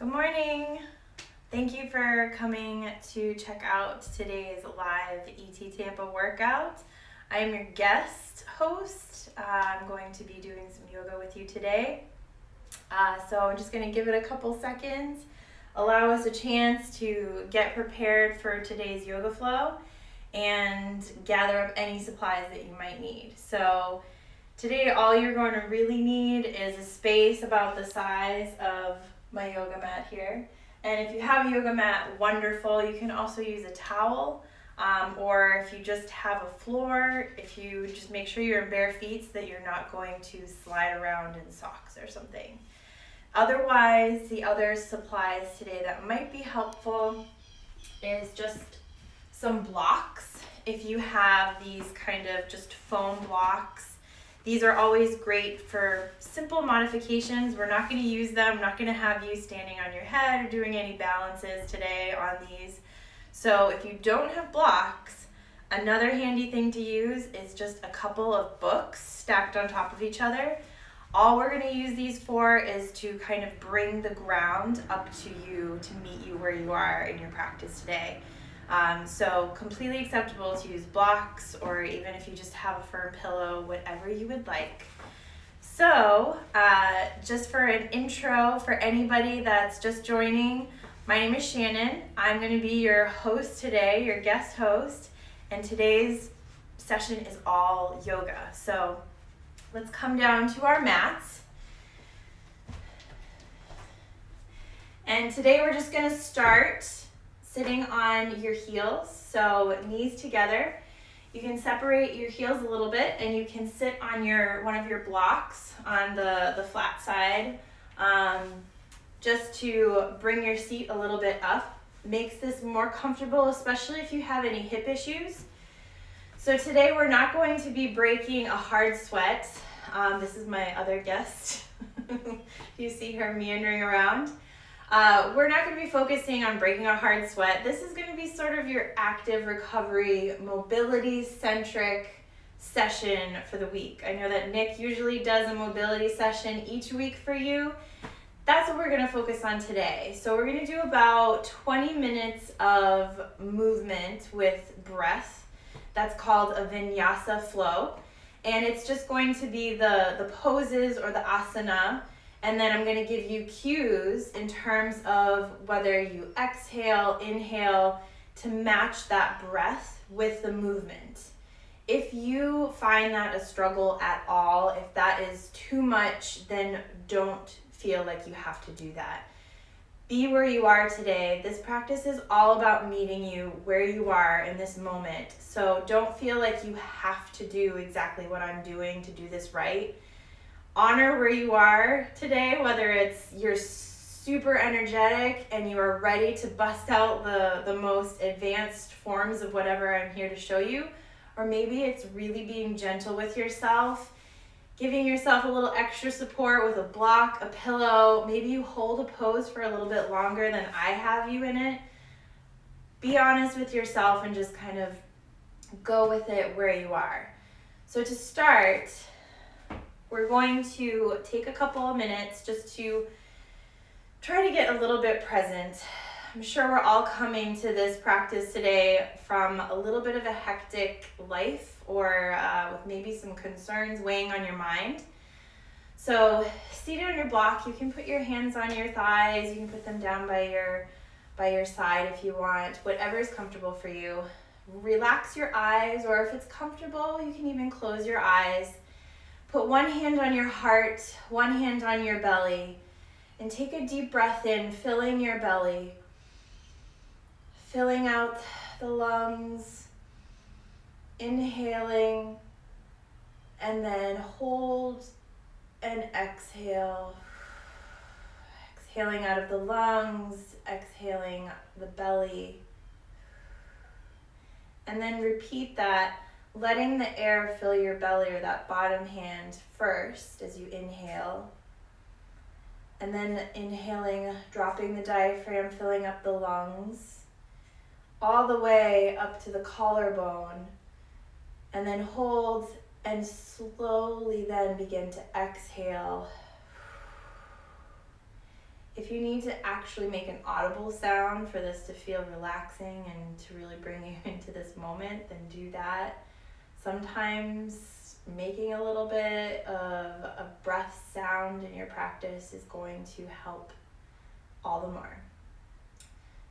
Good morning. Thank you for coming to check out today's live ET Tampa workout. I am your guest host. I'm going to be doing some yoga with you today. So I'm just going to give it a couple seconds, allow us a chance to get prepared for today's yoga flow and gather up any supplies that you might need. So today all you're going to really need is a space about the size of my yoga mat here. And if you have a yoga mat, wonderful. You can also use a towel, or if you just have a floor, if you just make sure you're in bare feet so that you're not going to slide around in socks or something. Otherwise, the other supplies today that might be helpful is just some blocks. If you have these kind of just foam blocks, these are always great for simple modifications. We're not going to use them. I'm not going to have you standing on your head or doing any balances today on these. So if you don't have blocks, another handy thing to use is just a couple of books stacked on top of each other. All we're going to use these for is to kind of bring the ground up to you to meet you where you are in your practice today. So completely acceptable to use blocks, or even if you just have a firm pillow, whatever you would like. So just for an intro for anybody that's just joining, my name is Shannon. I'm going to be your host today, your guest host, and today's session is all yoga. So let's come down to our mats. And today we're just going to start sitting on your heels, so knees together. You can separate your heels a little bit and you can sit on one of your blocks on the flat side, just to bring your seat a little bit up. Makes this more comfortable, especially if you have any hip issues. So today we're not going to be breaking a hard sweat. This is my other guest. You see her meandering around. We're not going to be focusing on breaking a hard sweat. This is going to be sort of your active recovery, mobility-centric session for the week. I know that Nick usually does a mobility session each week for you. That's what we're going to focus on today. So we're going to do about 20 minutes of movement with breath. That's called a vinyasa flow. And it's just going to be the poses or the asana. And then I'm going to give you cues in terms of whether you exhale, inhale, to match that breath with the movement. If you find that a struggle at all, if that is too much, then don't feel like you have to do that. Be where you are today. This practice is all about meeting you where you are in this moment. So don't feel like you have to do exactly what I'm doing to do this right. Honor where you are today, whether it's you're super energetic and you are ready to bust out the most advanced forms of whatever I'm here to show you, or maybe it's really being gentle with yourself, giving yourself a little extra support with a block, a pillow. Maybe you hold a pose for a little bit longer than I have you in it. Be honest with yourself and just kind of go with it where you are. So to start, we're going to take a couple of minutes just to try to get a little bit present. I'm sure we're all coming to this practice today from a little bit of a hectic life, or with maybe some concerns weighing on your mind. So seated on your block, you can put your hands on your thighs, you can put them down by your side if you want, whatever is comfortable for you. Relax your eyes, or if it's comfortable, you can even close your eyes. Put one hand on your heart, one hand on your belly, and take a deep breath in, filling your belly, filling out the lungs, inhaling, and then hold and exhale. Exhaling out of the lungs, exhaling the belly, and then repeat that, letting the air fill your belly, or that bottom hand first as you inhale. And then inhaling, dropping the diaphragm, filling up the lungs, all the way up to the collarbone. And then hold and slowly then begin to exhale. If if you need to actually make an audible sound for this to feel relaxing and to really bring you into this moment, then do that. Sometimes making a little bit of a breath sound in your practice is going to help all the more.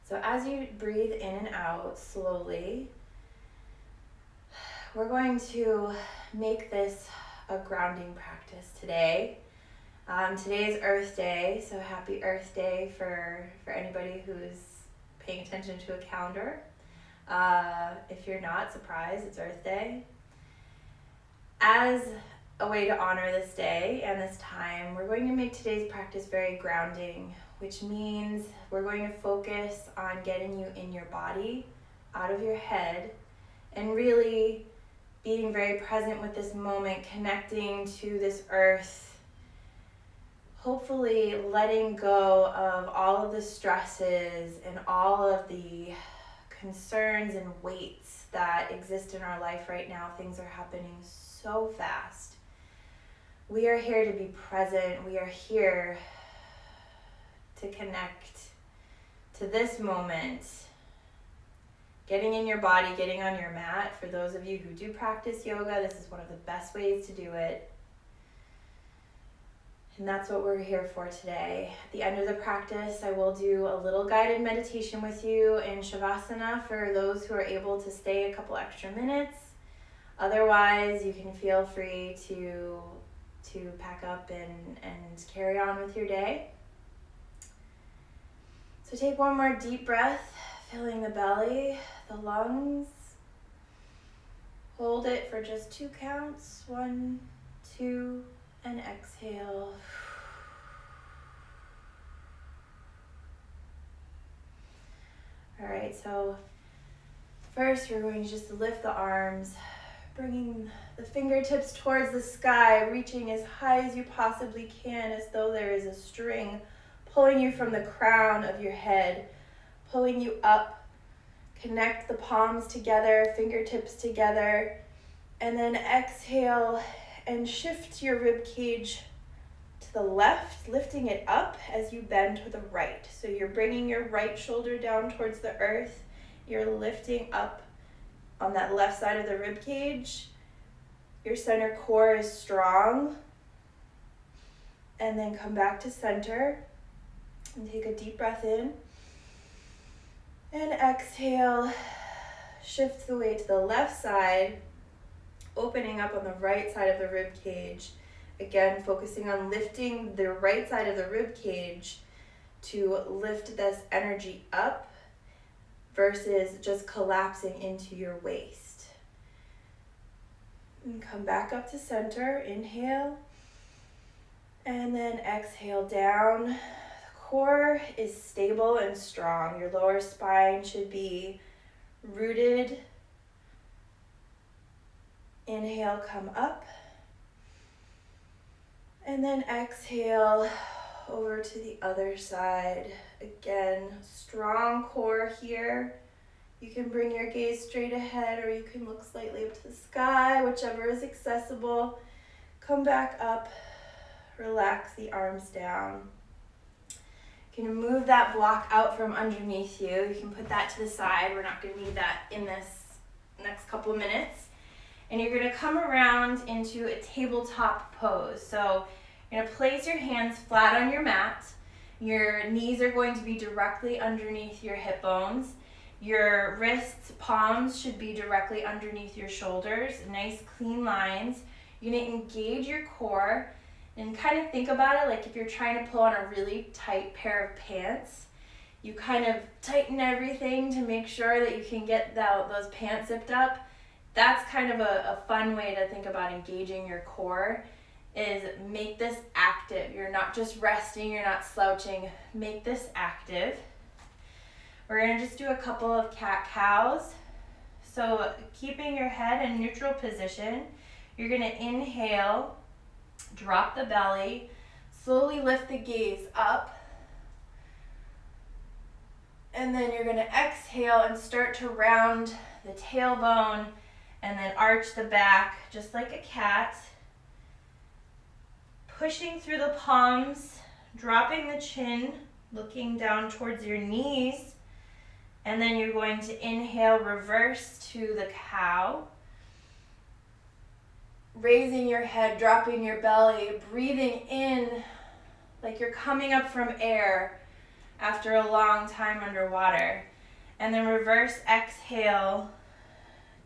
So as you breathe in and out slowly, we're going to make this a grounding practice today. Today is Earth Day, so happy Earth Day for anybody who's paying attention to a calendar. If you're not, surprised, it's Earth Day. As a way to honor this day and this time, we're going to make today's practice very grounding, which means we're going to focus on getting you in your body, out of your head, and really being very present with this moment, connecting to this earth, hopefully letting go of all of the stresses and all of the concerns and weights that exist in our life right now. Things are happening so fast. We are here to be present. We are here to connect to this moment. Getting in your body, getting on your mat. For those of you who do practice yoga, this is one of the best ways to do it. And that's what we're here for today. At the end of the practice, I will do a little guided meditation with you in Shavasana for those who are able to stay a couple extra minutes. Otherwise, you can feel free to pack up and carry on with your day. So take one more deep breath, filling the belly, the lungs. Hold it for just 2 counts. 1, 2, and exhale. All right, so first we're going to just lift the arms, bringing the fingertips towards the sky, reaching as high as you possibly can, as though there is a string pulling you from the crown of your head, pulling you up. Connect the palms together, fingertips together, and then exhale and shift your rib cage to the left, lifting it up as you bend to the right. So you're bringing your right shoulder down towards the earth. You're lifting up on that left side of the rib cage. Your center core is strong. And then come back to center and take a deep breath in. And exhale, shift the weight to the left side, opening up on the right side of the rib cage. Again, focusing on lifting the right side of the rib cage to lift this energy up versus just collapsing into your waist. And come back up to center, inhale, and then exhale down. The core is stable and strong. Your lower spine should be rooted. Inhale, come up. And then exhale over to the other side. Again, strong core here. You can bring your gaze straight ahead or you can look slightly up to the sky, whichever is accessible. Come back up, relax the arms down. You can move that block out from underneath you. You can put that to the side. We're not going to need that in this next couple of minutes. And you're going to come around into a tabletop pose. So you're going to place your hands flat on your mat. Your knees are going to be directly underneath your hip bones. Your wrists, palms should be directly underneath your shoulders. Nice clean lines. You're going to engage your core and kind of think about it like if you're trying to pull on a really tight pair of pants. You kind of tighten everything to make sure that you can get those pants zipped up. That's kind of a fun way to think about engaging your core, is make this active. You're not just resting, you're not slouching. Make this active. We're going to just do a couple of cat-cows. So keeping your head in neutral position, you're going to inhale, drop the belly, slowly lift the gaze up. And then you're going to exhale and start to round the tailbone and then arch the back just like a cat. Pushing through the palms, dropping the chin, looking down towards your knees. And then you're going to inhale, reverse to the cow. Raising your head, dropping your belly, breathing in like you're coming up from air after a long time underwater. And then reverse exhale,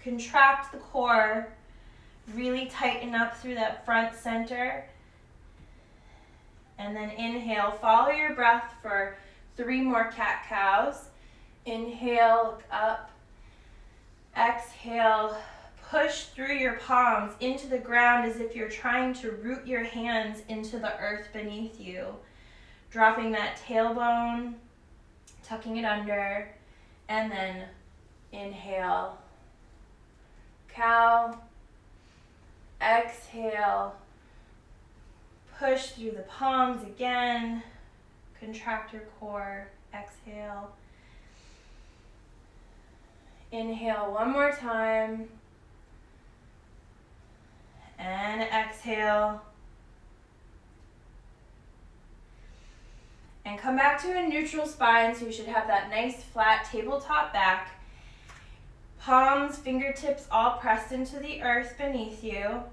contract the core, really tighten up through that front center. And then inhale, follow your breath for 3 more cat-cows. Inhale, look up. Exhale, push through your palms into the ground as if you're trying to root your hands into the earth beneath you. Dropping that tailbone, tucking it under, and then inhale, cow. Exhale, push through the palms again, contract your core, exhale. Inhale one more time, and exhale. And come back to a neutral spine, so you should have that nice flat tabletop back. Palms, fingertips all pressed into the earth beneath you.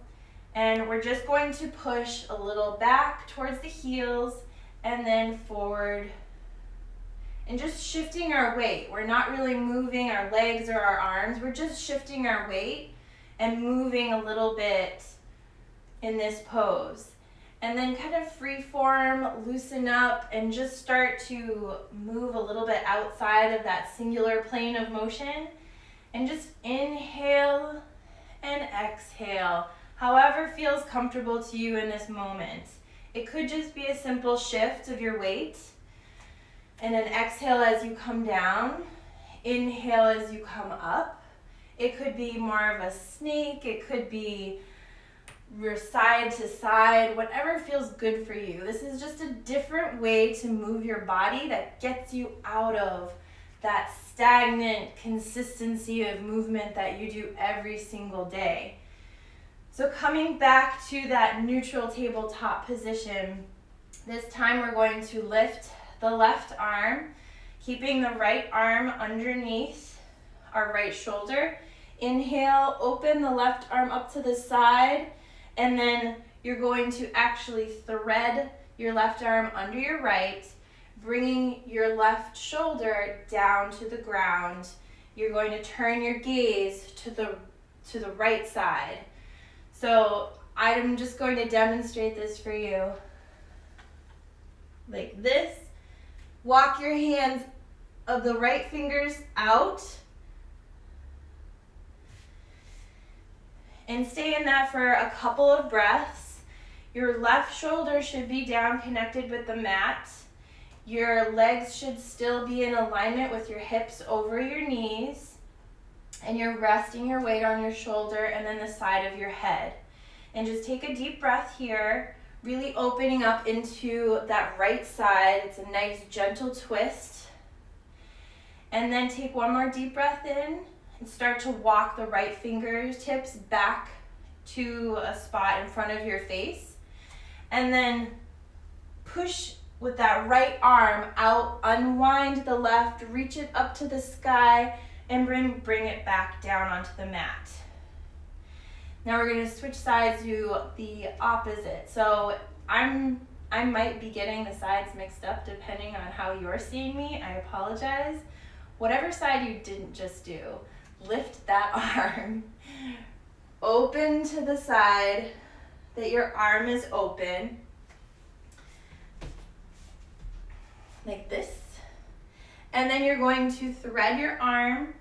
And we're just going to push a little back towards the heels and then forward. And just shifting our weight. We're not really moving our legs or our arms. We're just shifting our weight and moving a little bit in this pose. And then kind of free form, loosen up, and just start to move a little bit outside of that singular plane of motion. And just inhale and exhale, however feels comfortable to you in this moment. It could just be a simple shift of your weight. And then exhale as you come down. Inhale as you come up. It could be more of a snake. It could be your side to side, whatever feels good for you. This is just a different way to move your body that gets you out of that stagnant consistency of movement that you do every single day. So coming back to that neutral tabletop position, this time we're going to lift the left arm, keeping the right arm underneath our right shoulder. Inhale, open the left arm up to the side, and then you're going to actually thread your left arm under your right, bringing your left shoulder down to the ground. You're going to turn your gaze to the right side. So I'm just going to demonstrate this for you. Like this. Walk your hands of the right fingers out. And stay in that for a couple of breaths. Your left shoulder should be down connected with the mat. Your legs should still be in alignment with your hips over your knees. And you're resting your weight on your shoulder and then the side of your head. And just take a deep breath here, really opening up into that right side. It's a nice gentle twist. And then take one more deep breath in and start to walk the right fingertips back to a spot in front of your face. And then push with that right arm out, unwind the left, reach it up to the sky, and bring it back down onto the mat. Now we're going to switch sides to the opposite. So I might be getting the sides mixed up depending on how you're seeing me. I apologize. Whatever side you didn't just do, lift that arm. Open to the side that your arm is open. Like this. And then you're going to thread your arm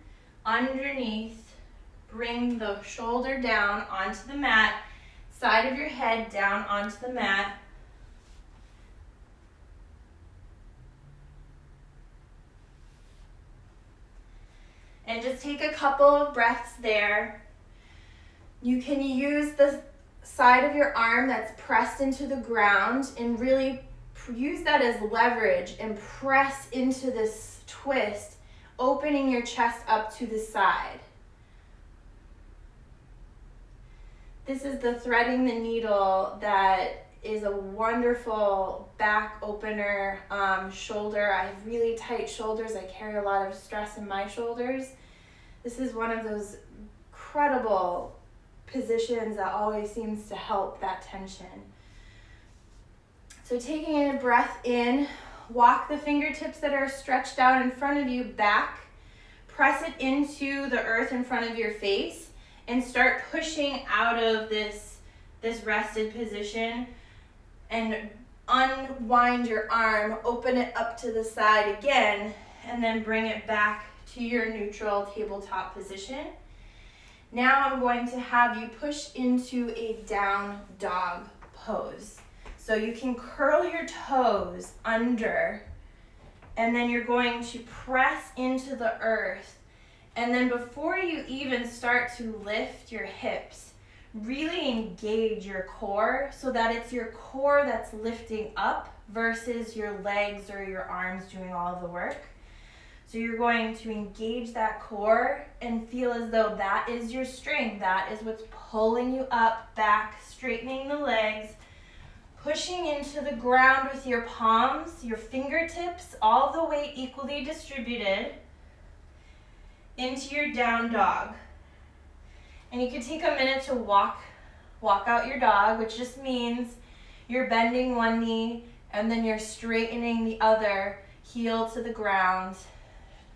underneath. Bring the shoulder down onto the mat, side of your head down onto the mat. And just take a couple of breaths there. You can use the side of your arm that's pressed into the ground and really use that as leverage and press into this twist, opening your chest up to the side. This is the threading the needle that is a wonderful back opener. Shoulder, I have really tight shoulders. I carry a lot of stress in my shoulders. This is one of those incredible positions that always seems to help that tension. So taking a breath in, walk the fingertips that are stretched out in front of you back, press it into the earth in front of your face, and start pushing out of this rested position, and unwind your arm, open it up to the side again, and then bring it back to your neutral tabletop position. Now I'm going to have you push into a down dog pose. So you can curl your toes under, and then you're going to press into the earth. And then before you even start to lift your hips, really engage your core so that it's your core that's lifting up versus your legs or your arms doing all of the work. So you're going to engage that core and feel as though that is your string. That is what's pulling you up, back, straightening the legs, pushing into the ground with your palms, your fingertips, all the weight equally distributed into your down dog. And you can take a minute to walk out your dog, which just means you're bending one knee and then you're straightening the other heel to the ground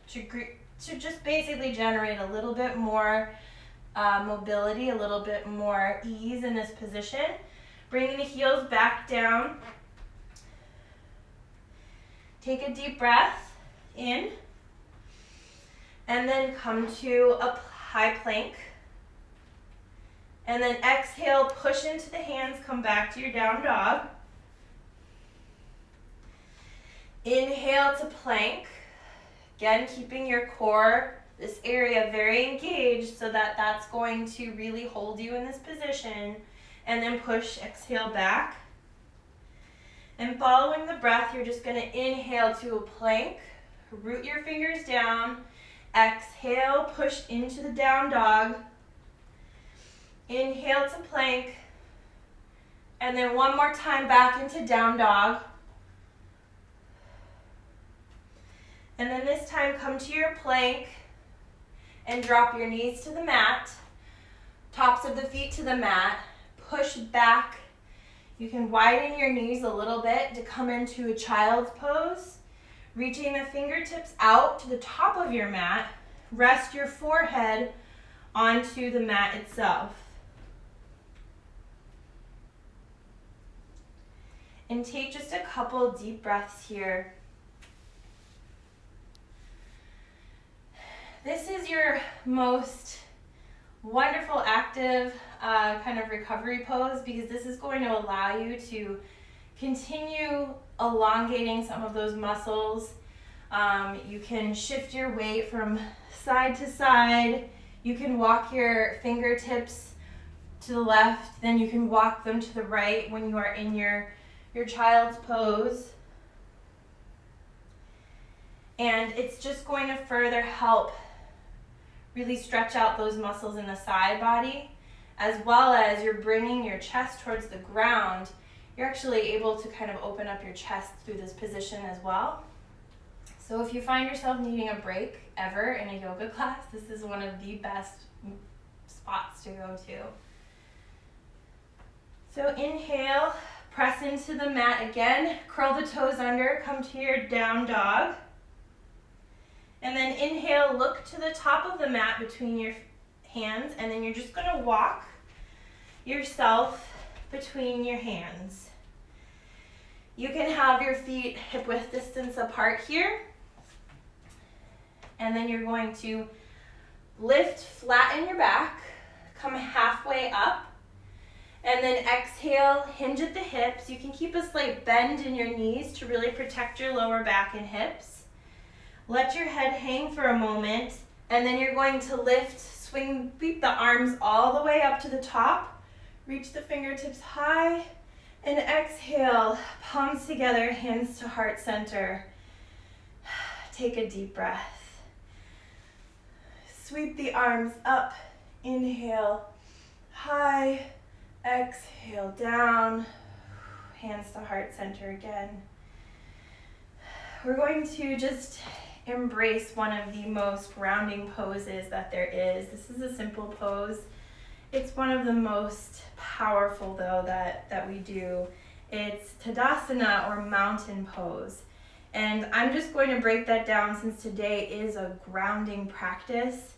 to just basically generate a little bit more mobility, a little bit more ease in this position. Bringing the heels back down. Take a deep breath in, and then come to a high plank. And then exhale, push into the hands, come back to your down dog. Inhale to plank. Again, keeping your core, this area very engaged so that that's going to really hold you in this position. And then push, exhale back. And following the breath, you're just going to inhale to a plank. Root your fingers down. Exhale, push into the down dog. Inhale to plank. And then one more time back into down dog. And then this time come to your plank and drop your knees to the mat. Tops of the feet to the mat. Push back. You can widen your knees a little bit to come into a child's pose. Reaching the fingertips out to the top of your mat. Rest your forehead onto the mat itself. And take just a couple deep breaths here. This is your most wonderful active kind of recovery pose because this is going to allow you to continue elongating some of those muscles. You can shift your weight from side to side. You can walk your fingertips to the left, then you can walk them to the right when you are in your child's pose. And it's just going to further help really stretch out those muscles in the side body, as well as you're bringing your chest towards the ground. You're actually able to kind of open up your chest through this position as well. So if you find yourself needing a break ever in a yoga class, this is one of the best spots to go to. So inhale, press into the mat again, curl the toes under, come to your down dog. And then inhale, look to the top of the mat between your hands, and then you're just going to walk yourself between your hands. You can have your feet hip width distance apart here. And then you're going to lift, flatten your back, come halfway up, and then exhale, hinge at the hips. You can keep a slight bend in your knees to really protect your lower back and hips. Let your head hang for a moment, and then you're going to lift, sweep the arms all the way up to the top, reach the fingertips high, and exhale, palms together, hands to heart center. Take a deep breath. Sweep the arms up, inhale, high, exhale, down. Hands to heart center again. We're going to just embrace one of the most grounding poses that there is. This is a simple pose. It's one of the most powerful though that we do. It's Tadasana, or mountain pose. And I'm just going to break that down since today is a grounding practice.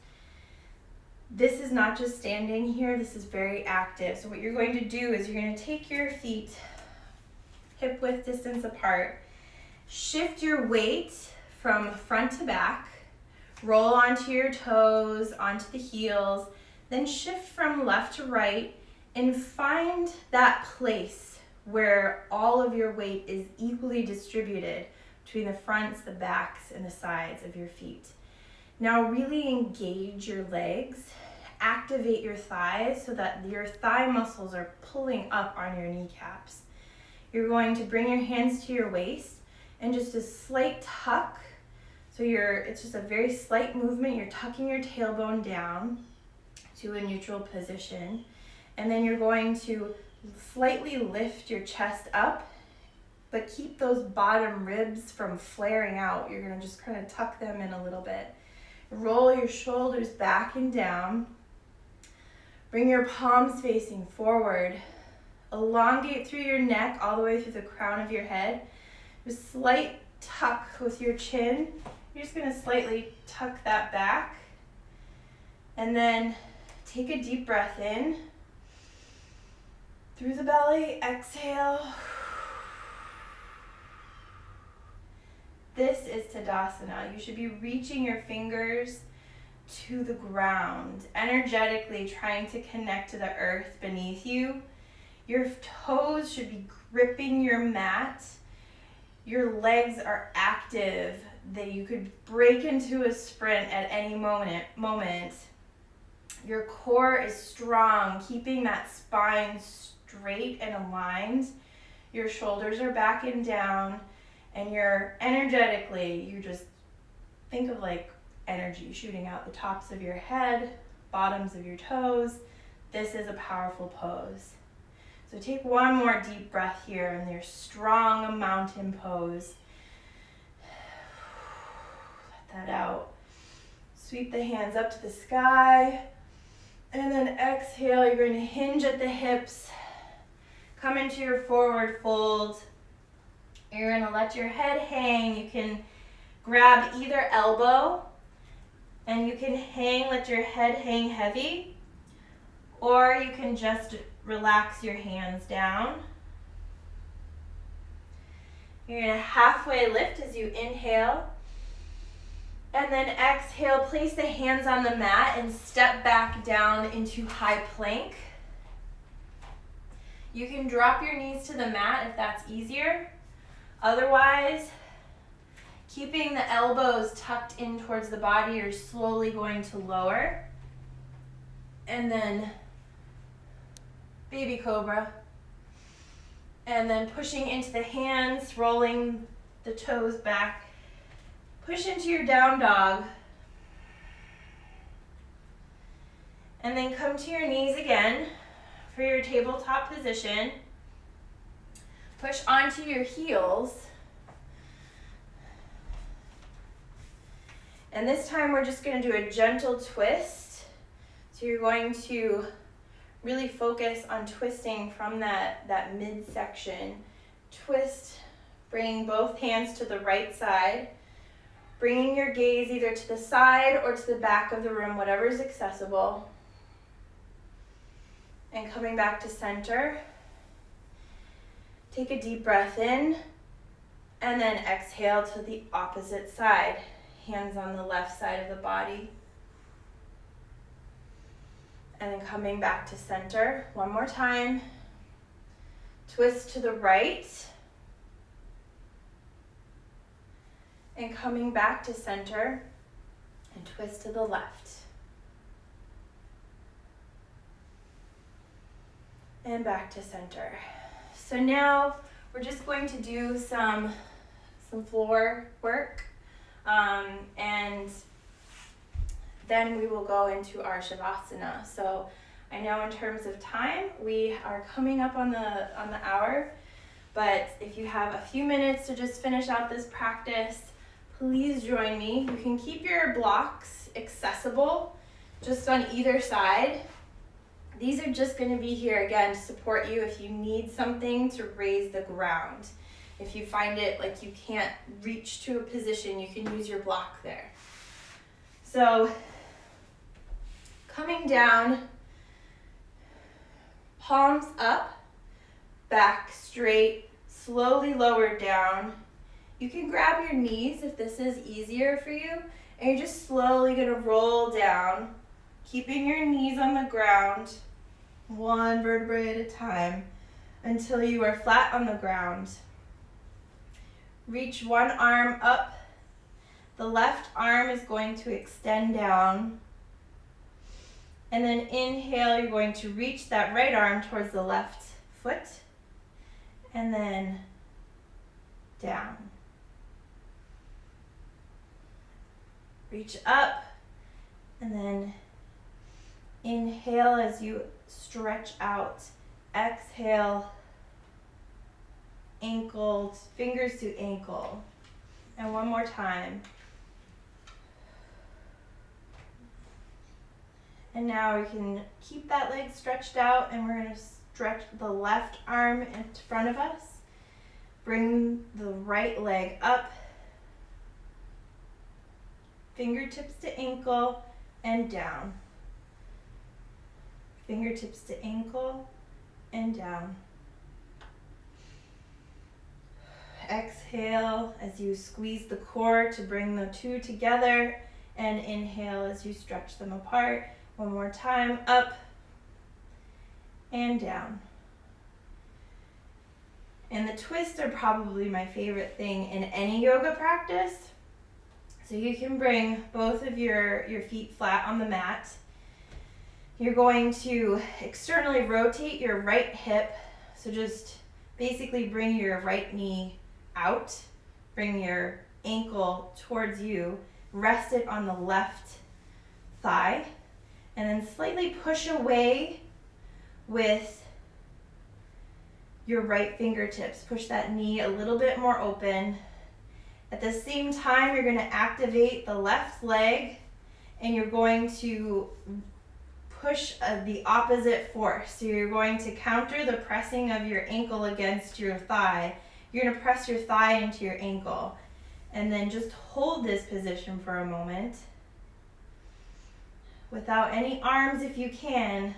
This is not just standing here, this is very active. So what you're going to do is you're going to take your feet hip width distance apart, shift your weight from front to back, roll onto your toes, onto the heels, then shift from left to right and find that place where all of your weight is equally distributed between the fronts, the backs, and the sides of your feet. Now really engage your legs, activate your thighs so that your thigh muscles are pulling up on your kneecaps. You're going to bring your hands to your waist and just a slight tuck. So it's just a very slight movement. You're tucking your tailbone down to a neutral position. And then you're going to slightly lift your chest up, but keep those bottom ribs from flaring out. You're gonna just kind of tuck them in a little bit. Roll your shoulders back and down. Bring your palms facing forward. Elongate through your neck all the way through the crown of your head. Just slight tuck with your chin. You're just gonna slightly tuck that back. And then take a deep breath in. Through the belly, exhale. This is Tadasana. You should be reaching your fingers to the ground, energetically trying to connect to the earth beneath you. Your toes should be gripping your mat. Your legs are active, that you could break into a sprint at any moment. Your core is strong, keeping that spine straight and aligned. Your shoulders are back and down, and you're energetically, you just think of like energy shooting out the tops of your head, bottoms of your toes. This is a powerful pose. So take one more deep breath here in your strong mountain pose. Let that out. Sweep the hands up to the sky. And then exhale, you're going to hinge at the hips. Come into your forward fold. You're going to let your head hang. You can grab either elbow and you can hang, let your head hang heavy. Or you can just relax your hands down. You're going to halfway lift as you inhale. And then exhale, place the hands on the mat and step back down into high plank. You can drop your knees to the mat if that's easier. Otherwise, keeping the elbows tucked in towards the body, you're slowly going to lower. And then baby cobra. And then pushing into the hands, rolling the toes back. Push into your down dog. And then come to your knees again for your tabletop position. Push onto your heels. And this time we're just going to do a gentle twist. So you're going to really focus on twisting from that midsection. Twist, bringing both hands to the right side. Bringing your gaze either to the side or to the back of the room, whatever is accessible. And coming back to center. Take a deep breath in and then exhale to the opposite side. Hands on the left side of the body. And then coming back to center. One more time. Twist to the right. And coming back to center and twist to the left. And back to center. So now we're just going to do some floor work. And then we will go into our Shavasana. So I know in terms of time, we are coming up on the hour. But if you have a few minutes to just finish out this practice, please join me. You can keep your blocks accessible just on either side. These are just going to be here again to support you if you need something to raise the ground. If you find it like you can't reach to a position, you can use your block there. So coming down, palms up, back straight, slowly lower down. You can grab your knees if this is easier for you, and you're just slowly going to roll down, keeping your knees on the ground, one vertebrae at a time, until you are flat on the ground. Reach one arm up. The left arm is going to extend down. And then inhale, you're going to reach that right arm towards the left foot. And then down. Reach up. And then inhale as you stretch out. Exhale. Ankle, fingers to ankle. And one more time. And now we can keep that leg stretched out, and we're going to stretch the left arm in front of us. Bring the right leg up. Fingertips to ankle and down. Fingertips to ankle and down. Exhale as you squeeze the core to bring the two together, and inhale as you stretch them apart. One more time, up and down. And the twists are probably my favorite thing in any yoga practice. So you can bring both of your feet flat on the mat. You're going to externally rotate your right hip. So just basically bring your right knee out, bring your ankle towards you, rest it on the left thigh, and then slightly push away with your right fingertips. Push that knee a little bit more open. At the same time, you're going to activate the left leg, and you're going to push the opposite force. So you're going to counter the pressing of your ankle against your thigh. You're going to press your thigh into your ankle, and then just hold this position for a moment without any arms if you can.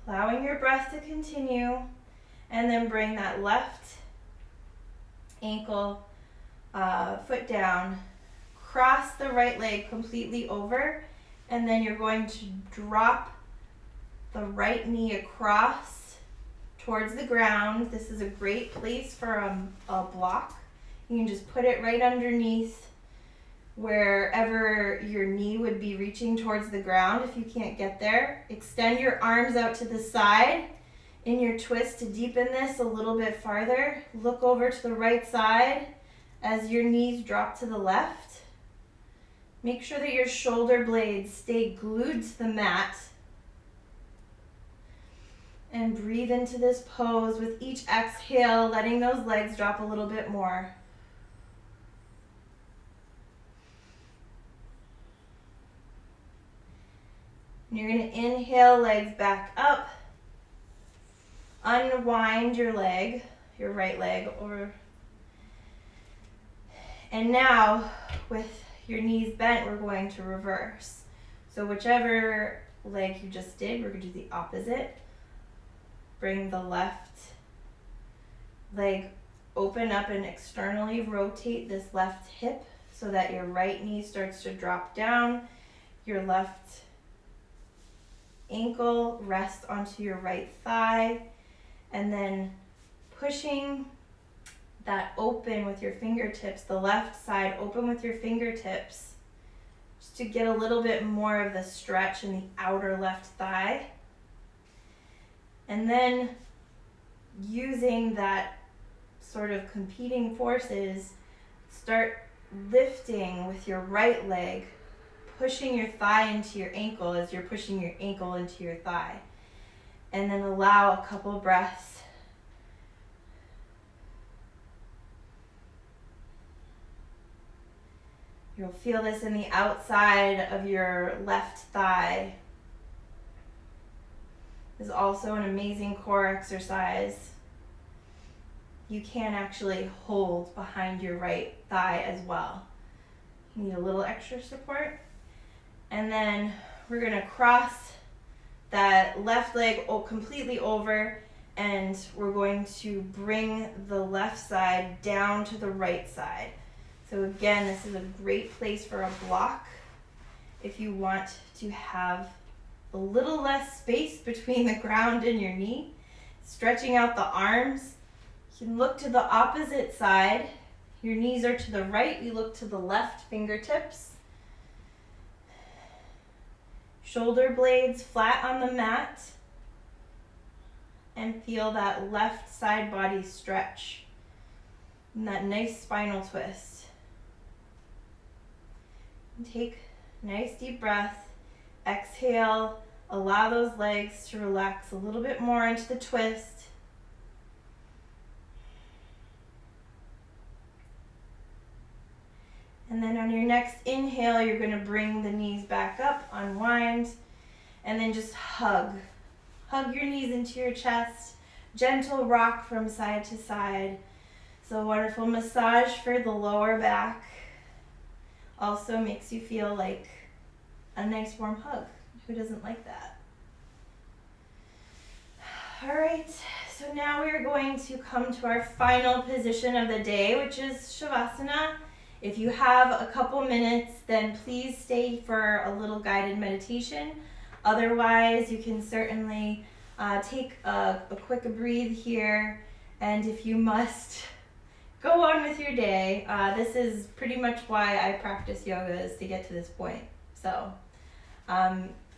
Allowing your breath to continue, and then bring that left ankle, foot down, cross the right leg completely over, and then you're going to drop the right knee across towards the ground. This is a great place for a block. You can just put it right underneath wherever your knee would be reaching towards the ground if you can't get there. Extend your arms out to the side in your twist to deepen this a little bit farther. Look over to the right side as your knees drop to the left. Make sure that your shoulder blades stay glued to the mat. And breathe into this pose with each exhale, letting those legs drop a little bit more. And you're going to inhale, legs back up. Unwind your leg, your right leg over. And now, with your knees bent, we're going to reverse. So whichever leg you just did, we're going to do the opposite. Bring the left leg open up and externally rotate this left hip so that your right knee starts to drop down. Your left ankle rests onto your right thigh, and then pushing that open with your fingertips, the left side open with your fingertips, just to get a little bit more of the stretch in the outer left thigh. And then using that sort of competing forces, start lifting with your right leg, pushing your thigh into your ankle as you're pushing your ankle into your thigh. and then allow a couple breaths. You'll feel this in the outside of your left thigh. This is also an amazing core exercise. You can actually hold behind your right thigh as well. You need a little extra support. And then we're gonna cross that left leg completely over, and we're going to bring the left side down to the right side. So again, this is a great place for a block if you want to have a little less space between the ground and your knee. Stretching out the arms. You can look to the opposite side. Your knees are to the right, you look to the left fingertips. Shoulder blades flat on the mat. And feel that left side body stretch. And that nice spinal twist. And take a nice deep breath. Exhale. Allow those legs to relax a little bit more into the twist. And then on your next inhale, you're going to bring the knees back up, unwind, and then just hug. Hug your knees into your chest. Gentle rock from side to side. So a wonderful massage for the lower back. Also makes you feel like a nice warm hug. Who doesn't like that? All right, so now we're going to come to our final position of the day, which is Shavasana. If you have a couple minutes, then please stay for a little guided meditation. Otherwise, you can certainly take a quick breathe here. And if you must, go on with your day. This is pretty much why I practice yoga, is to get to this point. So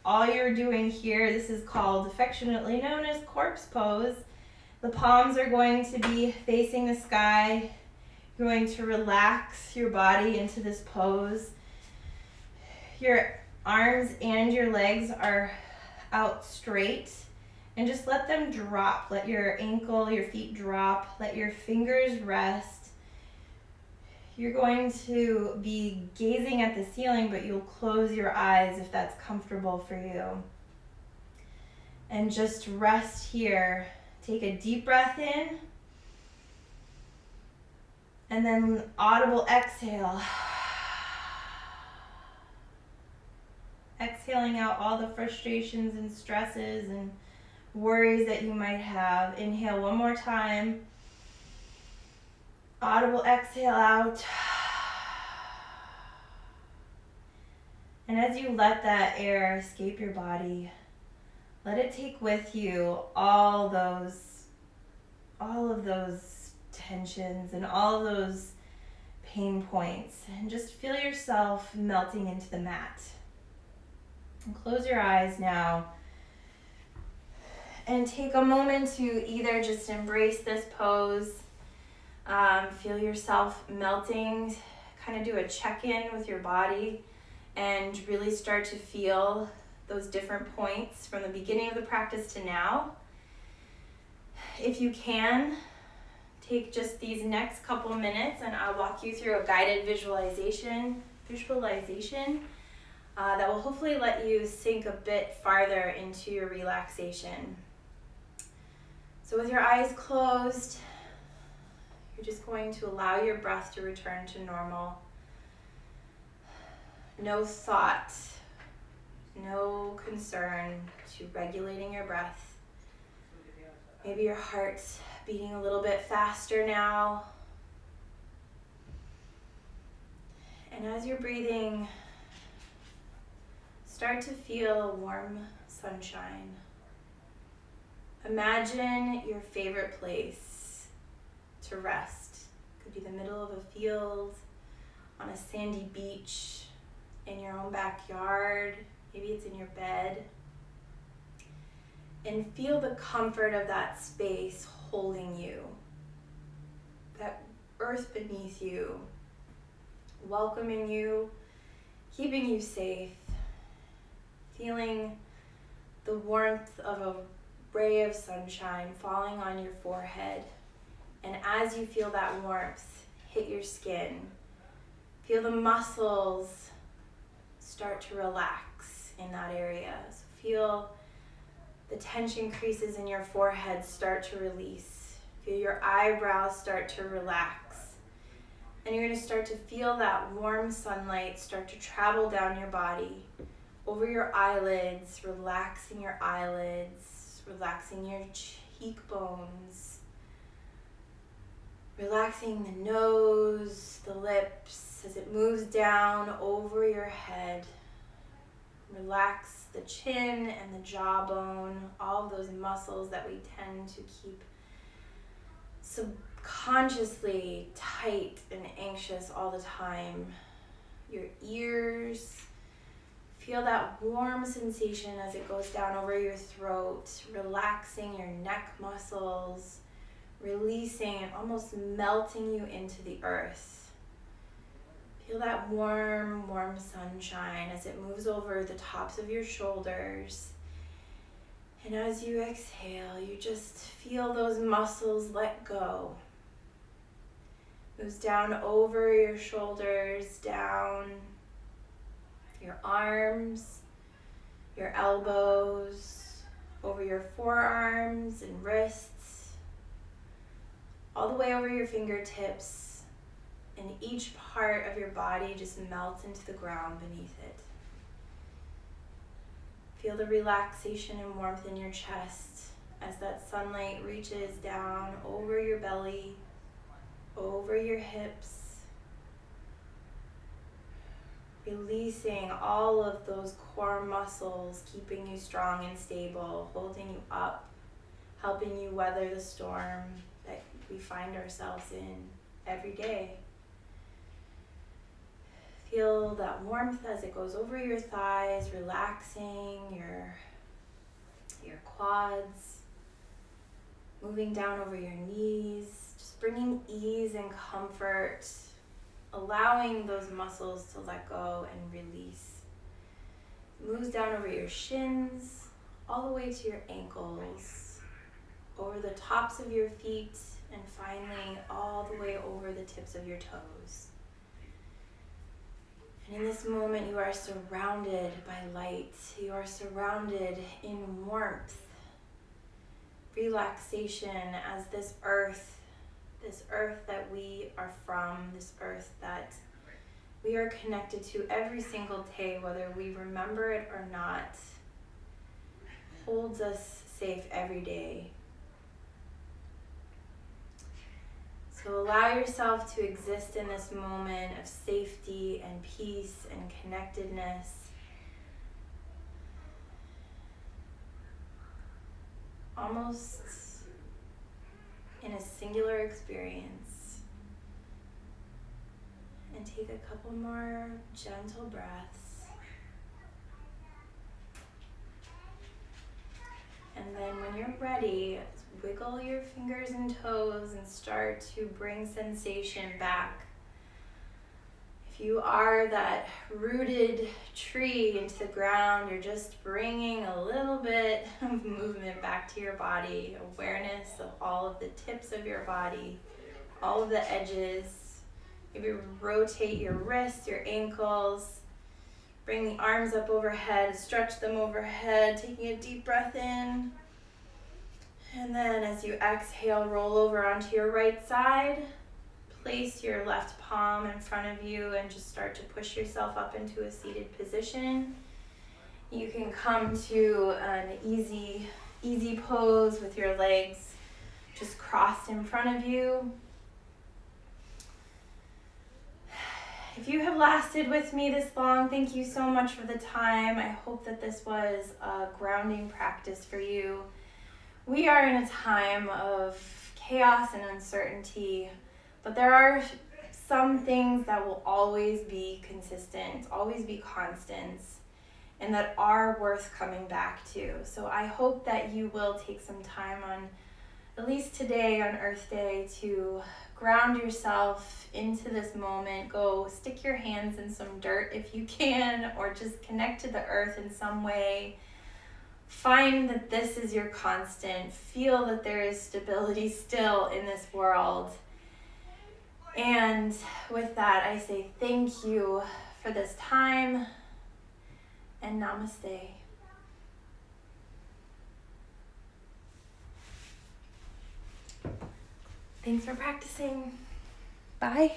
all you're doing here, this is called affectionately known as corpse pose. The palms are going to be facing the sky. You're going to relax your body into this pose. Your arms and your legs are out straight, and just let them drop. Let your ankle, your feet drop. Let your fingers rest. You're going to be gazing at the ceiling, but you'll close your eyes if that's comfortable for you. And just rest here. Take a deep breath in. And then audible exhale. Exhaling out all the frustrations and stresses and worries that you might have. Inhale one more time. Audible exhale out. And as you let that air escape your body, let it take with you all of those tensions and all of those pain points, and just feel yourself melting into the mat. And close your eyes now and take a moment to either just embrace this pose, feel yourself melting, kind of do a check-in with your body and really start to feel those different points from the beginning of the practice to now. If you can, take just these next couple minutes and I'll walk you through a guided visualization that will hopefully let you sink a bit farther into your relaxation. So with your eyes closed, you're just going to allow your breath to return to normal. No thought, no concern to regulating your breath. Maybe your heart's beating a little bit faster now. And as you're breathing, start to feel warm sunshine. Imagine your favorite place to rest. It could be the middle of a field, on a sandy beach, in your own backyard, maybe it's in your bed. And feel the comfort of that space holding you, that earth beneath you, welcoming you, keeping you safe, feeling the warmth of a ray of sunshine falling on your forehead. And as you feel that warmth hit your skin, feel the muscles start to relax in that area. So feel the tension creases in your forehead start to release. Feel your eyebrows start to relax. And you're going to start to feel that warm sunlight start to travel down your body, over your eyelids, relaxing your eyelids, relaxing your cheekbones, relaxing the nose, the lips, as it moves down over your head. Relax the chin and the jawbone, all of those muscles that we tend to keep subconsciously tight and anxious all the time. Your ears, feel that warm sensation as it goes down over your throat, relaxing your neck muscles, releasing and almost melting you into the earth. Feel that warm, warm sunshine as it moves over the tops of your shoulders. And as you exhale, you just feel those muscles let go. Moves down over your shoulders, down your arms, your elbows, over your forearms and wrists, all the way over your fingertips, and each part of your body just melts into the ground beneath it. Feel the relaxation and warmth in your chest as that sunlight reaches down over your belly, over your hips, releasing all of those core muscles, keeping you strong and stable, holding you up, helping you weather the storm that we find ourselves in every day. Feel that warmth as it goes over your thighs, relaxing your quads, moving down over your knees, just bringing ease and comfort, allowing those muscles to let go and release. Moves down over your shins, all the way to your ankles, over the tops of your feet, and finally all the way over the tips of your toes. And in this moment, you are surrounded by light. You are surrounded in warmth, relaxation, as this earth that we are from, this earth that we are connected to every single day, whether we remember it or not, holds us safe every day. So allow yourself to exist in this moment of safety and peace and connectedness. Almost in a singular experience. And take a couple more gentle breaths. And then when you're ready, wiggle your fingers and toes and start to bring sensation back. If you are that rooted tree into the ground, you're just bringing a little bit of movement back to your body, awareness of all of the tips of your body, all of the edges. Maybe rotate your wrists, your ankles. Bring the arms up overhead, stretch them overhead, taking a deep breath in. And then as you exhale, roll over onto your right side. Place your left palm in front of you and just start to push yourself up into a seated position. You can come to an easy pose with your legs just crossed in front of you. If you have lasted with me this long, thank you so much for the time. I hope that this was a grounding practice for you. We are in a time of chaos and uncertainty, but there are some things that will always be consistent, always be constants, and that are worth coming back to. So I hope that you will take some time on, at least today on Earth Day, to ground yourself into this moment. Go stick your hands in some dirt if you can, or just connect to the earth in some way. Find that this is your constant. Feel that there is stability still in this world. And with that, I say thank you for this time, and namaste. Thanks for practicing. Bye.